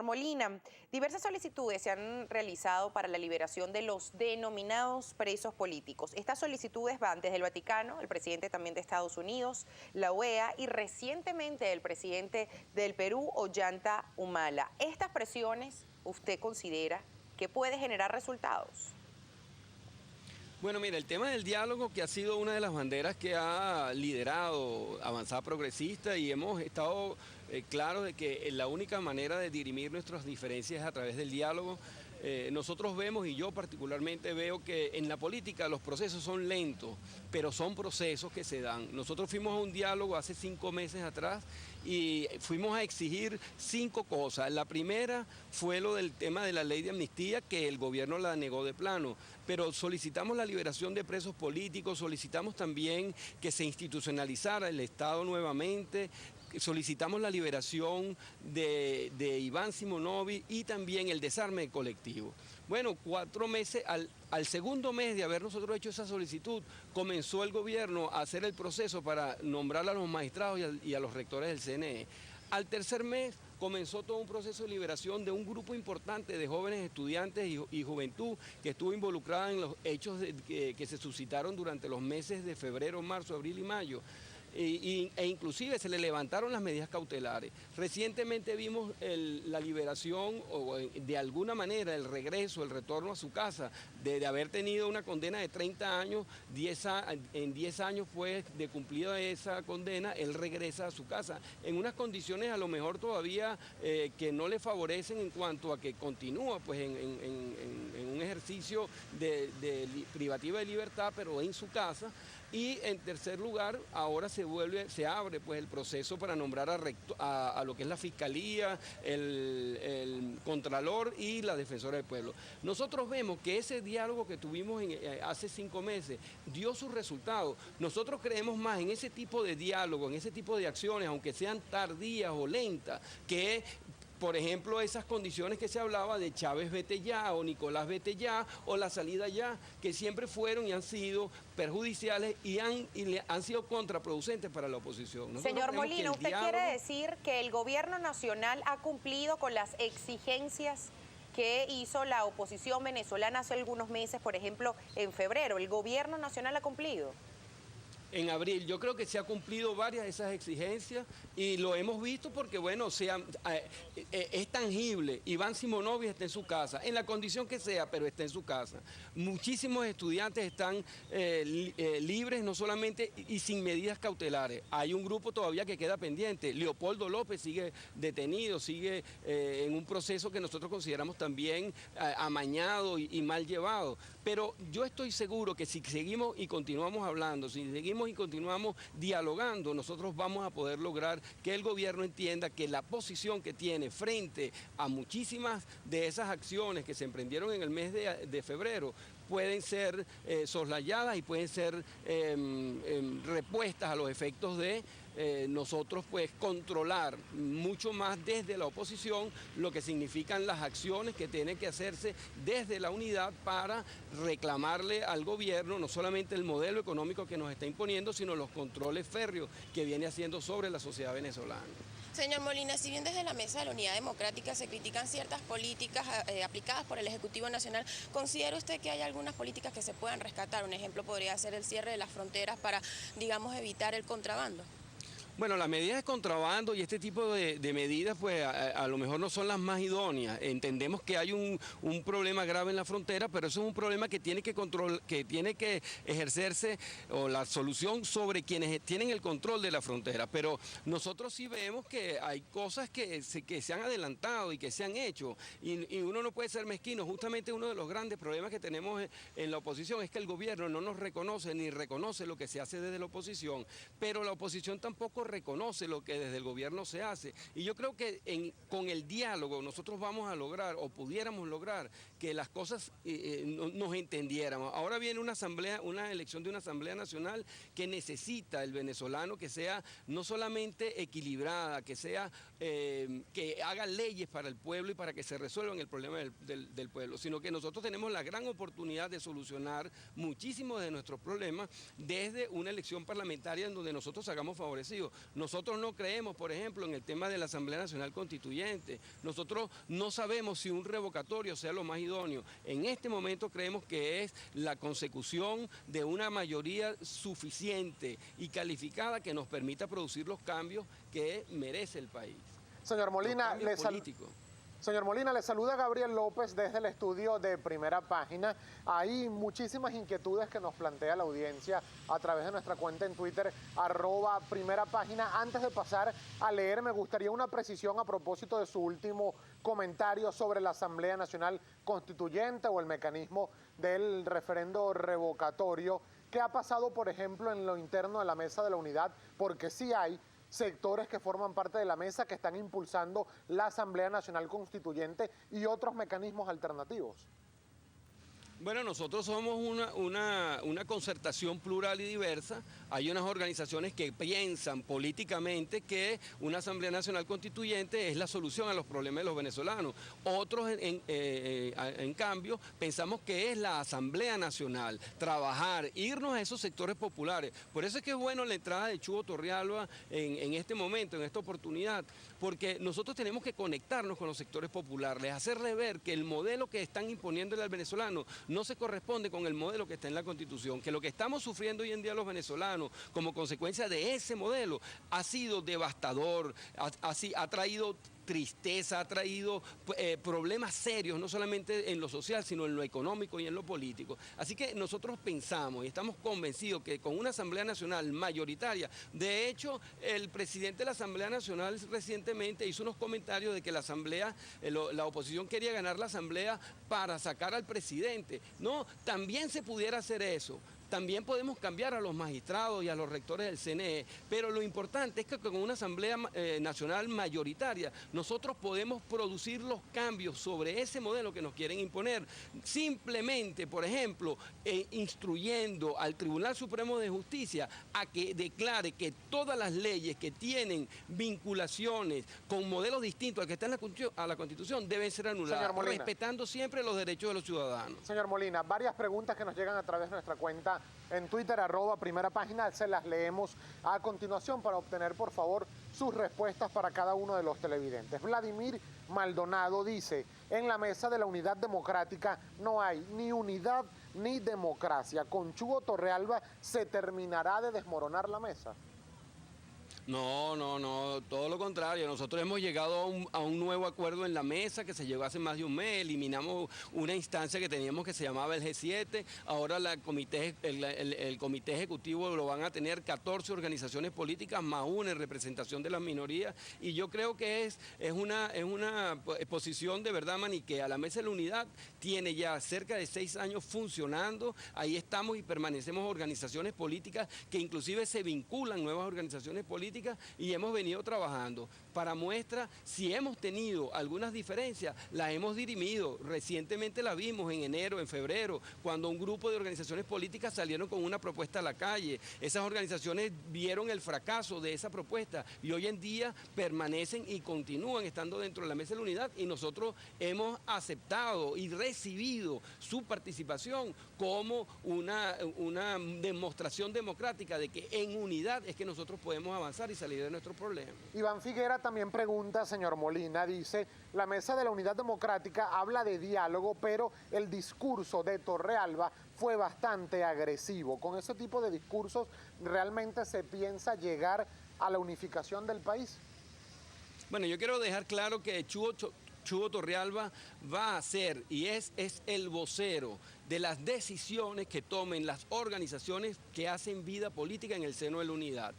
Molina, diversas solicitudes se han realizado para la liberación de los denominados presos políticos. Estas solicitudes van desde el Vaticano, el presidente también de Estados Unidos, la OEA y recientemente el presidente del Perú, Ollanta Humala. ¿Estas presiones usted considera que puede generar resultados? Bueno, mira, el tema del diálogo, que ha sido una de las banderas que ha liderado Avanzada Progresista, y hemos estado claros de que la única manera de dirimir nuestras diferencias es a través del diálogo. Nosotros vemos, y yo particularmente veo, que en la política los procesos son lentos, pero son procesos que se dan. Nosotros fuimos a un diálogo hace 5 meses atrás y fuimos a exigir 5 cosas. La primera fue lo del tema de la ley de amnistía, que el gobierno la negó de plano, pero solicitamos la liberación de presos políticos, solicitamos también que se institucionalizara el Estado nuevamente, solicitamos la liberación de Iván Simonovic y también el desarme colectivo. Bueno, 4 meses, al segundo mes de haber nosotros hecho esa solicitud, comenzó el gobierno a hacer el proceso para nombrar a los magistrados y a los rectores del CNE. Al tercer mes comenzó todo un proceso de liberación de un grupo importante de jóvenes estudiantes y juventud que estuvo involucrada en los hechos que se suscitaron durante los meses de febrero, marzo, abril y mayo. E inclusive se le levantaron las medidas cautelares. Recientemente vimos la liberación o de alguna manera el regreso, el retorno a su casa de haber tenido una condena de 30 años, en 10 años fue de cumplida esa condena, él regresa a su casa en unas condiciones a lo mejor todavía que no le favorecen en cuanto a que continúa pues en un ejercicio privativo de libertad, pero en su casa. Y en tercer lugar, ahora se abre pues el proceso para nombrar a lo que es la Fiscalía, el Contralor y la Defensora del Pueblo. Nosotros vemos que ese diálogo que tuvimos hace 5 meses dio sus resultados. Nosotros creemos más en ese tipo de diálogo, en ese tipo de acciones, aunque sean tardías o lentas, que por ejemplo, esas condiciones que se hablaba de Chávez vete ya o Nicolás vete ya o la salida ya, que siempre fueron y han sido perjudiciales y han sido contraproducentes para la oposición. Señor Molina, ¿usted quiere decir que el gobierno nacional ha cumplido con las exigencias que hizo la oposición venezolana hace algunos meses, por ejemplo, en febrero? ¿El gobierno nacional ha cumplido? En abril, yo creo que se ha cumplido varias de esas exigencias y lo hemos visto porque, bueno, es tangible. Iván Simonovic está en su casa, en la condición que sea, pero está en su casa. Muchísimos estudiantes están libres, no solamente y sin medidas cautelares. Hay un grupo todavía que queda pendiente. Leopoldo López sigue detenido, sigue en un proceso que nosotros consideramos también amañado y mal llevado. Pero yo estoy seguro que si seguimos y continuamos hablando, si seguimos y continuamos dialogando, nosotros vamos a poder lograr que el gobierno entienda que la posición que tiene frente a muchísimas de esas acciones que se emprendieron en el mes de febrero pueden ser soslayadas y pueden ser repuestas a los efectos de nosotros pues controlar mucho más desde la oposición lo que significan las acciones que tienen que hacerse desde la unidad para reclamarle al gobierno no solamente el modelo económico que nos está imponiendo, sino los controles férreos que viene haciendo sobre la sociedad venezolana. Señor Molina, si bien desde la Mesa de la Unidad Democrática se critican ciertas políticas aplicadas por el Ejecutivo Nacional, ¿considera usted que hay algunas políticas que se puedan rescatar? Un ejemplo podría ser el cierre de las fronteras para, digamos, evitar el contrabando. Bueno, las medidas de contrabando y este tipo de medidas, pues a lo mejor no son las más idóneas. Entendemos que hay un problema grave en la frontera, pero eso es un problema que tiene que ejercerse, o la solución sobre quienes tienen el control de la frontera. Pero nosotros sí vemos que hay cosas que se han adelantado y que se han hecho, y uno no puede ser mezquino. Justamente uno de los grandes problemas que tenemos en la oposición es que el gobierno no nos reconoce ni reconoce lo que se hace desde la oposición, pero la oposición tampoco reconoce lo que desde el gobierno se hace. Y yo creo que con el diálogo nosotros vamos a lograr, o pudiéramos lograr, que las cosas nos entendiéramos. Ahora viene una elección de una Asamblea Nacional que necesita el venezolano que sea no solamente equilibrada, que sea que haga leyes para el pueblo y para que se resuelvan el problema del pueblo, sino que nosotros tenemos la gran oportunidad de solucionar muchísimos de nuestros problemas desde una elección parlamentaria en donde nosotros hagamos favorecidos. Nosotros no creemos, por ejemplo, en el tema de la Asamblea Nacional Constituyente. Nosotros no sabemos si un revocatorio sea lo más idóneo. En este momento creemos que es la consecución de una mayoría suficiente y calificada que nos permita producir los cambios que merece el país. Señor Molina, le saluda Gabriel López desde el estudio de Primera Página. Hay muchísimas inquietudes que nos plantea la audiencia a través de nuestra cuenta en Twitter, @Primera Página. Antes de pasar a leer, me gustaría una precisión a propósito de su último comentario sobre la Asamblea Nacional Constituyente o el mecanismo del referendo revocatorio. ¿Qué ha pasado, por ejemplo, en lo interno de la Mesa de la Unidad? Porque sí hay sectores que forman parte de la mesa que están impulsando la Asamblea Nacional Constituyente y otros mecanismos alternativos. Bueno, nosotros somos una concertación plural y diversa. Hay unas organizaciones que piensan políticamente que una Asamblea Nacional Constituyente es la solución a los problemas de los venezolanos. Otros, en cambio, pensamos que es la Asamblea Nacional, trabajar, irnos a esos sectores populares. Por eso es que es bueno la entrada de Chugo Torrealba en este momento, en esta oportunidad, porque nosotros tenemos que conectarnos con los sectores populares, hacerles ver que el modelo que están imponiéndole al venezolano no se corresponde con el modelo que está en la Constitución, que lo que estamos sufriendo hoy en día los venezolanos como consecuencia de ese modelo ha sido devastador, ha traído tristeza, ha traído problemas serios, no solamente en lo social, sino en lo económico y en lo político. Así que nosotros pensamos y estamos convencidos que con una Asamblea Nacional mayoritaria, de hecho, el presidente de la Asamblea Nacional recientemente hizo unos comentarios de que la Asamblea, la oposición quería ganar la Asamblea para sacar al presidente. No, también se pudiera hacer eso. También podemos cambiar a los magistrados y a los rectores del CNE, pero lo importante es que con una Asamblea Nacional mayoritaria nosotros podemos producir los cambios sobre ese modelo que nos quieren imponer. Simplemente, por ejemplo, instruyendo al Tribunal Supremo de Justicia a que declare que todas las leyes que tienen vinculaciones con modelos distintos al que está en la Constitución deben ser anuladas, respetando siempre los derechos de los ciudadanos. Señor Molina, varias preguntas que nos llegan a través de nuestra cuenta en Twitter, @Primera Página, se las leemos a continuación para obtener, por favor, sus respuestas para cada uno de los televidentes. Vladimir Maldonado dice: en la mesa de la Unidad Democrática no hay ni unidad ni democracia. ¿Con Chugo Torrealba se terminará de desmoronar la mesa? No, todo lo contrario. Nosotros hemos llegado a un nuevo acuerdo en la mesa que se llegó hace más de un mes. Eliminamos una instancia que teníamos que se llamaba el G7. Ahora el comité ejecutivo lo van a tener 14 organizaciones políticas más una en representación de las minorías. Y yo creo que es una posición de verdad maniquea. La Mesa de la Unidad tiene ya cerca de 6 años funcionando. Ahí estamos y permanecemos organizaciones políticas que inclusive se vinculan nuevas organizaciones políticas y hemos venido trabajando. Para muestra, si hemos tenido algunas diferencias, las hemos dirimido. Recientemente la vimos en enero, en febrero, cuando un grupo de organizaciones políticas salieron con una propuesta a la calle. Esas organizaciones vieron el fracaso de esa propuesta y hoy en día permanecen y continúan estando dentro de la Mesa de la Unidad, y nosotros hemos aceptado y recibido su participación como una demostración democrática de que en unidad es que nosotros podemos avanzar y salir de nuestros problemas. Iván Figuera también pregunta, señor Molina, dice: la Mesa de la Unidad Democrática habla de diálogo, pero el discurso de Torrealba fue bastante agresivo. ¿Con ese tipo de discursos realmente se piensa llegar a la unificación del país? Bueno, yo quiero dejar claro que Chugo Torrealba va a ser y es el vocero de las decisiones que tomen las organizaciones que hacen vida política en el seno de la unidad.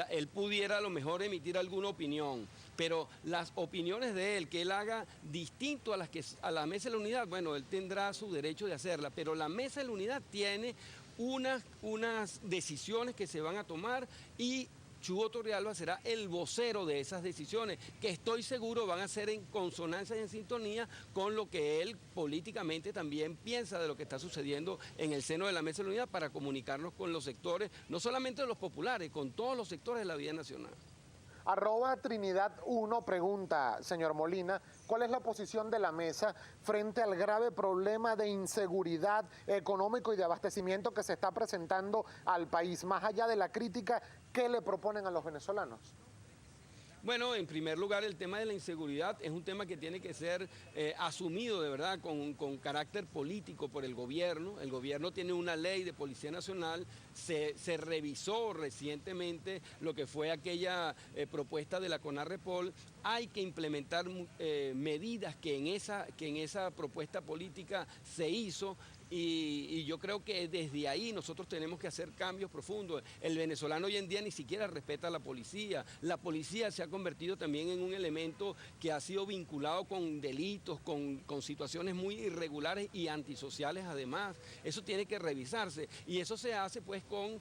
Él pudiera a lo mejor emitir alguna opinión, pero las opiniones de él, que él haga distinto a las que a la Mesa de la Unidad, bueno, él tendrá su derecho de hacerla, pero la Mesa de la Unidad tiene unas decisiones que se van a tomar y Chugo Torrealba será el vocero de esas decisiones, que estoy seguro van a ser en consonancia y en sintonía con lo que él políticamente también piensa de lo que está sucediendo en el seno de la Mesa de la Unidad, para comunicarnos con los sectores, no solamente de los populares, con todos los sectores de la vida nacional. @Trinidad1 pregunta, señor Molina, ¿cuál es la posición de la mesa frente al grave problema de inseguridad económico y de abastecimiento que se está presentando al país? Más allá de la crítica, ¿qué le proponen a los venezolanos? Bueno, en primer lugar, el tema de la inseguridad es un tema que tiene que ser asumido de verdad con carácter político por el gobierno. El gobierno tiene una ley de Policía Nacional, se revisó recientemente lo que fue aquella propuesta de la CONARREPOL. Hay que implementar medidas que en esa propuesta política se hizo. Y yo creo que desde ahí nosotros tenemos que hacer cambios profundos. El venezolano hoy en día ni siquiera respeta a la policía. La policía se ha convertido también en un elemento que ha sido vinculado con delitos, con situaciones muy irregulares y antisociales además. Eso tiene que revisarse y eso se hace pues con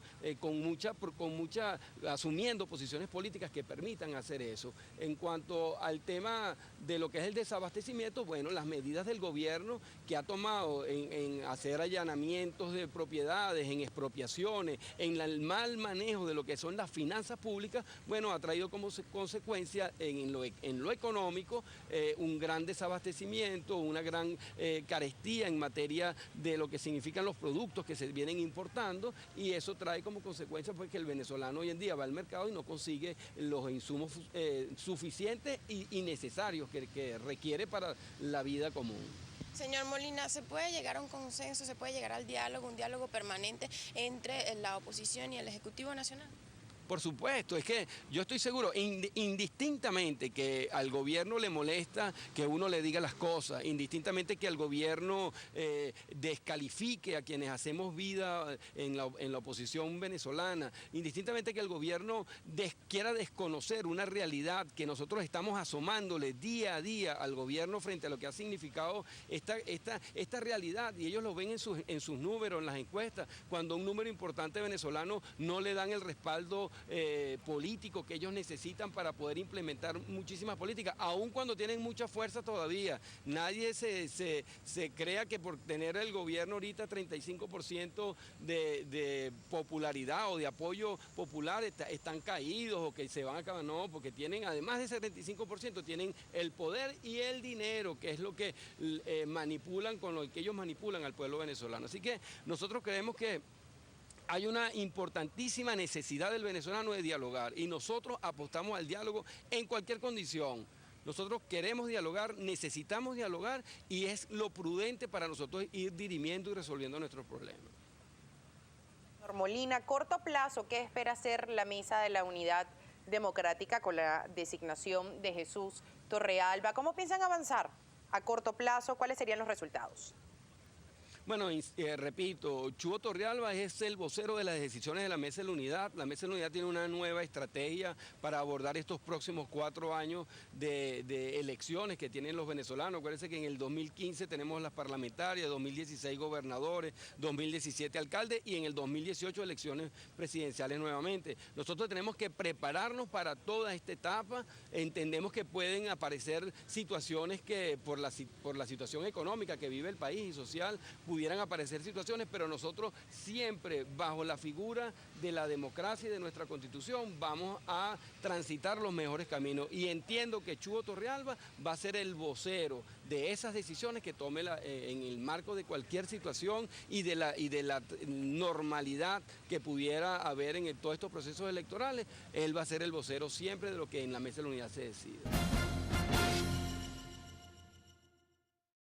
mucha asumiendo posiciones políticas que permitan hacer eso. En cuanto al tema de lo que es el desabastecimiento, bueno, las medidas del gobierno que ha tomado en hacer allanamientos de propiedades, en expropiaciones, en el mal manejo de lo que son las finanzas públicas, bueno, ha traído como consecuencia en lo económico un gran desabastecimiento, una gran carestía en materia de lo que significan los productos que se vienen importando, y eso trae como consecuencia pues que el venezolano hoy en día va al mercado y no consigue los insumos suficientes y necesarios que requiere para la vida común. Señor Molina, ¿se puede llegar a un consenso, se puede llegar al diálogo, un diálogo permanente entre la oposición y el Ejecutivo Nacional? Por supuesto, es que yo estoy seguro, indistintamente que al gobierno le molesta que uno le diga las cosas, indistintamente que al gobierno descalifique a quienes hacemos vida en la oposición venezolana, indistintamente que el gobierno quiera desconocer una realidad que nosotros estamos asomándole día a día al gobierno frente a lo que ha significado esta realidad, y ellos lo ven en sus números, en las encuestas, cuando un número importante de venezolanos no le dan el respaldo político que ellos necesitan para poder implementar muchísimas políticas, aun cuando tienen mucha fuerza todavía. Nadie se crea que por tener el gobierno ahorita 35% de popularidad o de apoyo popular están caídos o que se van a acabar. No, porque tienen, además de ese 35%, tienen el poder y el dinero, que es lo que manipulan, con lo que ellos manipulan al pueblo venezolano. Así que nosotros creemos que hay una importantísima necesidad del venezolano de dialogar y nosotros apostamos al diálogo en cualquier condición. Nosotros queremos dialogar, necesitamos dialogar y es lo prudente para nosotros ir dirimiendo y resolviendo nuestros problemas. Señor Molina, a corto plazo, ¿qué espera hacer la Mesa de la Unidad Democrática con la designación de Jesús Torrealba? ¿Cómo piensan avanzar a corto plazo? ¿Cuáles serían los resultados? Bueno, repito, Chugo Torrealba es el vocero de las decisiones de la Mesa de la Unidad. La Mesa de la Unidad tiene una nueva estrategia para abordar estos próximos 4 años de elecciones que tienen los venezolanos. Acuérdense que en el 2015 tenemos las parlamentarias, 2016 gobernadores, 2017 alcaldes y en el 2018 elecciones presidenciales nuevamente. Nosotros tenemos que prepararnos para toda esta etapa. Entendemos que pueden aparecer situaciones que por la situación económica que vive el país y social, pudieran aparecer situaciones, pero nosotros siempre bajo la figura de la democracia y de nuestra Constitución vamos a transitar los mejores caminos y entiendo que Chugo Torrealba va a ser el vocero de esas decisiones que tome en el marco de cualquier situación y de la normalidad que pudiera haber en todos estos procesos electorales. Él va a ser el vocero siempre de lo que en la Mesa de la Unidad se decide.